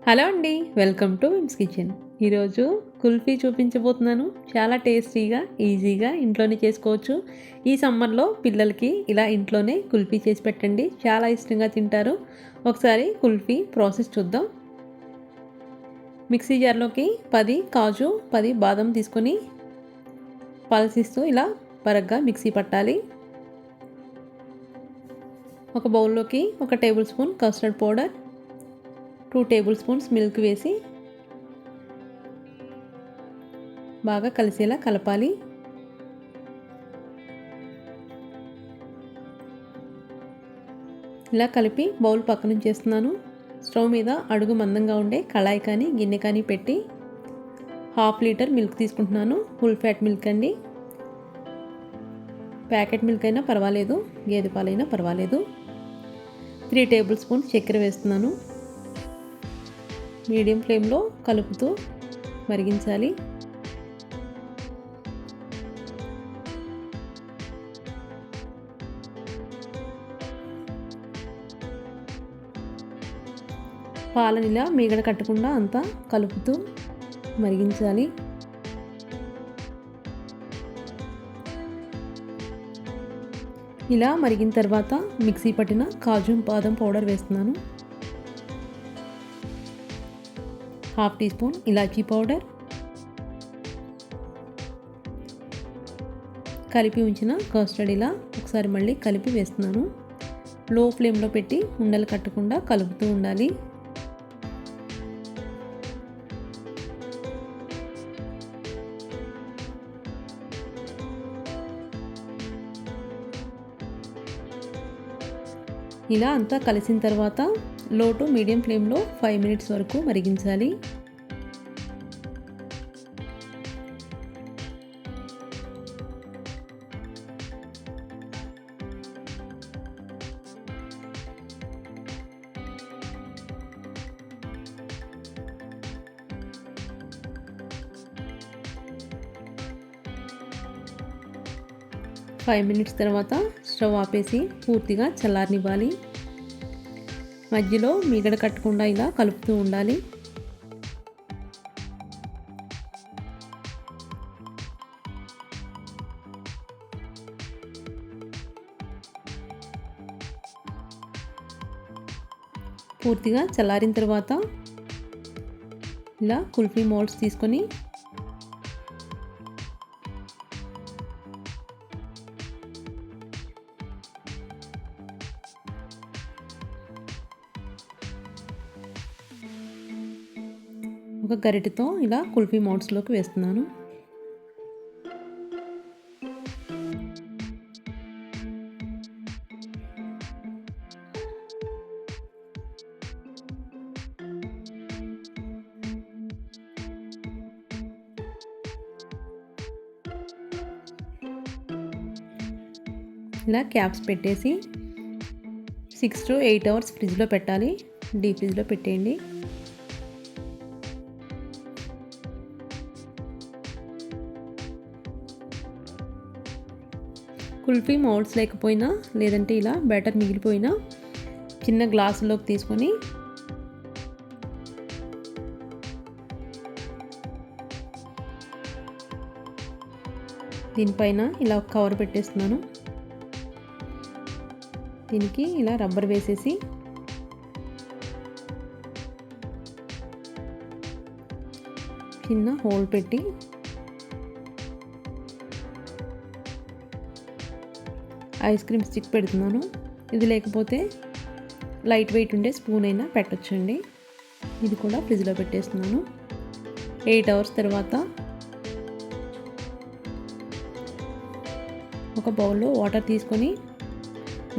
Hello అండి. Welcome to Vims kitchen. ఈరోజు కుల్ఫీ చూపించబోతున్నాను. చాలా టేస్టీగా, ఈజీగా ఇంట్లోనే చేసుకోవచ్చు. ఈ సమ్మర్‌లో పిల్లలకి ఇలా ఇంట్లోనే కుల్ఫీ చేసి పెట్టండి. చాలా ఇష్టంగా తింటారు. ఒకసారి కుల్ఫీ ప్రాసెస్ చూద్దాం. మిక్సీ జార్‌లోకి 10 కాజు, 10 బాదం తీసుకొని పల్సిస్తూ ఇలా బరగ్గా మిక్సీ పట్టాలి. ఒక బౌల్‌లోకి 1 table spoon custard powder, 2 table spoons milk వేసి బాగా కలిసేలా కలపాలి. ఇలా కలిపి బౌల్ పక్కన ఉంచేస్తున్నాను. స్టవ్ మీద అడుగు మందంగా ఉండే కళాయి కానీ గిన్నె కానీ పెట్టి 1/2 లీటర్ మిల్క్ తీసుకుంటున్నాను. ఫుల్ ఫ్యాట్ మిల్క్ అండి. ప్యాకెట్ మిల్క్ అయినా పర్వాలేదు, గేదె పాలైనా పర్వాలేదు. 3 టేబుల్ స్పూన్స్ చక్కెర వేస్తున్నాను. మీడియం ఫ్లేమ్లో కలుపుతూ మరిగించాలి. పాలనిలా మీగడ కట్టకుండా అంతా కలుపుతూ మరిగించాలి. ఇలా మరిగిన తర్వాత మిక్సీ పట్టిన కాజు బాదం పౌడర్ వేస్తున్నాను. 1/2 టీ స్పూన్ ఇలాచీ పౌడర్, కలిపి ఉంచిన కస్టర్డ్ ఇలా ఒకసారి మళ్ళీ కలిపి వేస్తున్నాను. లో ఫ్లేమ్లో పెట్టి ఉండలు కట్టకుండా కలుపుతూ ఉండాలి. ఇలా అంతా కలిసిన తర్వాత లో టు మీడియం ఫ్లేమ్లో 5 మినిట్స్ వరకు మరిగించాలి. ఫైవ్ మినిట్స్ తర్వాత స్టవ్ ఆపేసి పూర్తిగా చల్లారనివ్వాలి. మధ్యలో మీగడ కట్టకుండా ఇలా కలుపుతూ ఉండాలి. పూర్తిగా చల్లారిన తర్వాత ఇలా కుల్ఫీ మోల్డ్స్ తీసుకొని ఒక గరిటెతో ఇలా కుల్ఫీ మోల్డ్స్లోకి వేస్తున్నాను. ఇలా క్యాప్స్ పెట్టేసి 6 to 8 అవర్స్ ఫ్రిడ్జ్లో పెట్టాలి. డీప్ ఫ్రిడ్జ్లో పెట్టేయండి. కుల్ఫీ మౌల్డ్స్ లేకపోయినా లేదంటే ఇలా బ్యాటర్ మిగిలిపోయినా చిన్న గ్లాసులోకి తీసుకొని దీనిపైన ఇలా ఒక కవర్ పెట్టేస్తున్నాను. దీనికి ఇలా రబ్బర్ వేసేసి చిన్న హోల్ పెట్టి ఐస్ క్రీమ్ స్టిక్ పెడుతున్నాను. ఇది లేకపోతే లైట్ వెయిట్ ఉండే స్పూన్ అయినా పెట్టొచ్చండి. ఇది కూడా ఫ్రిడ్జ్లో పెట్టేస్తున్నాను. 8 అవర్స్ తర్వాత ఒక బౌల్లో వాటర్ తీసుకొని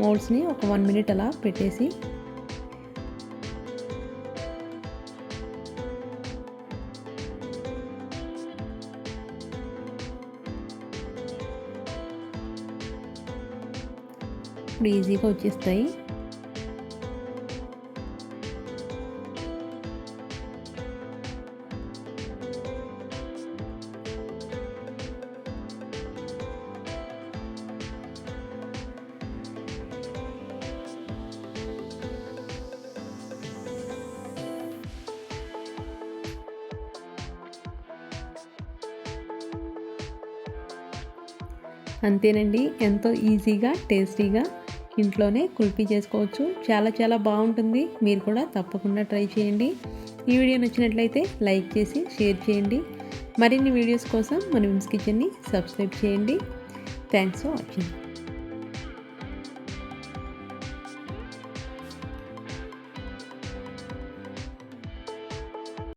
మౌల్డ్స్ని ఒక 1 మినిట్ అలా పెట్టేసి ఇప్పుడు ఈజీగా వచ్చేస్తాయి. అంతేనండి, ఎంతో ఈజీగా టేస్టీగా ఇంట్లోనే కుల్ఫీ చేసుకోవచ్చు. చాలా బాగుంటుంది. మీరు కూడా తప్పకుండా ట్రై చేయండి. ఈ వీడియో నచ్చినట్లయితే లైక్ చేసి షేర్ చేయండి. మరిన్ని వీడియోస్ కోసం మన విమ్స్ కిచెన్ని సబ్స్క్రైబ్ చేయండి. Thanks for watching.